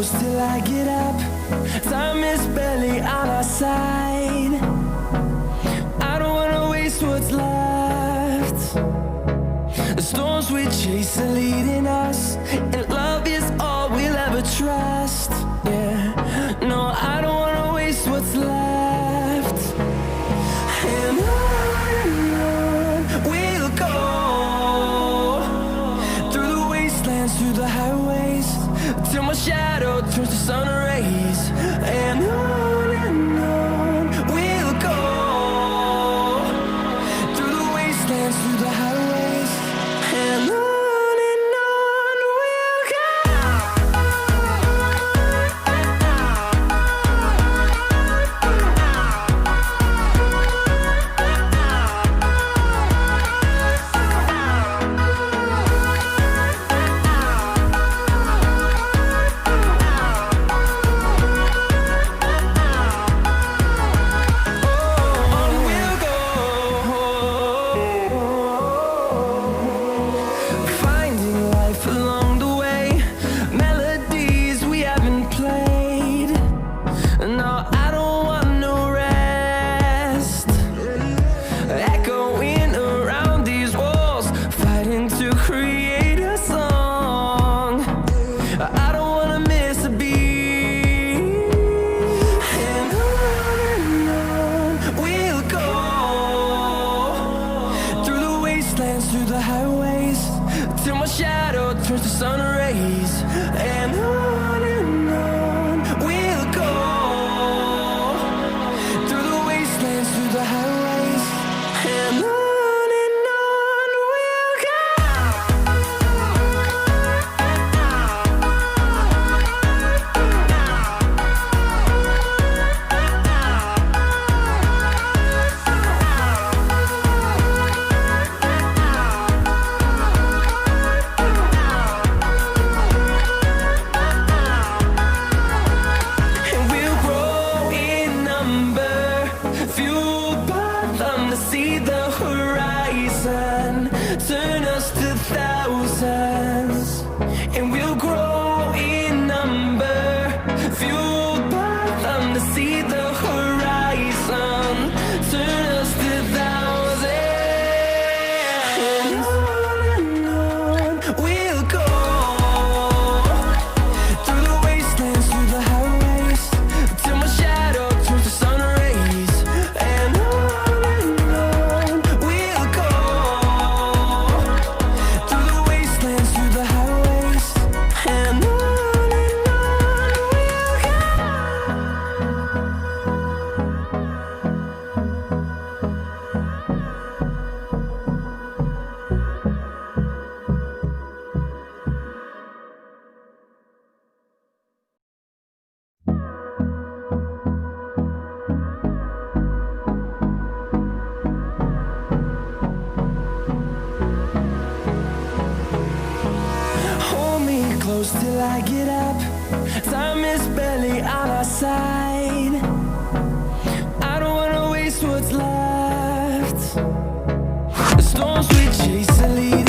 close till I get up. Time is barely on our side. I don't wanna waste what's left. The storms we chase are leading us, and love is all we'll ever trust. Yeah, no, I don't wanna waste what's left. And on we'll go, through the wastelands, through the highways, till my shadow turns to sun rays. And on we'll go, through the wastelands, through the highways, and on we'll go. Through the highways, till my shadow turns to sun rays. And on we'll go, through the wastelands, through the highways, and on we'll go. See the horizon, turn us to thousands, and we'll grow in number, fueled by them. To see the horizon, turn us to thousands, and on we'll go, through the wastelands, through the highways, till my shadow turns to sun rays. And close till I get up. Time is barely on our side. I don't wanna waste what's left. The storms we chase are leading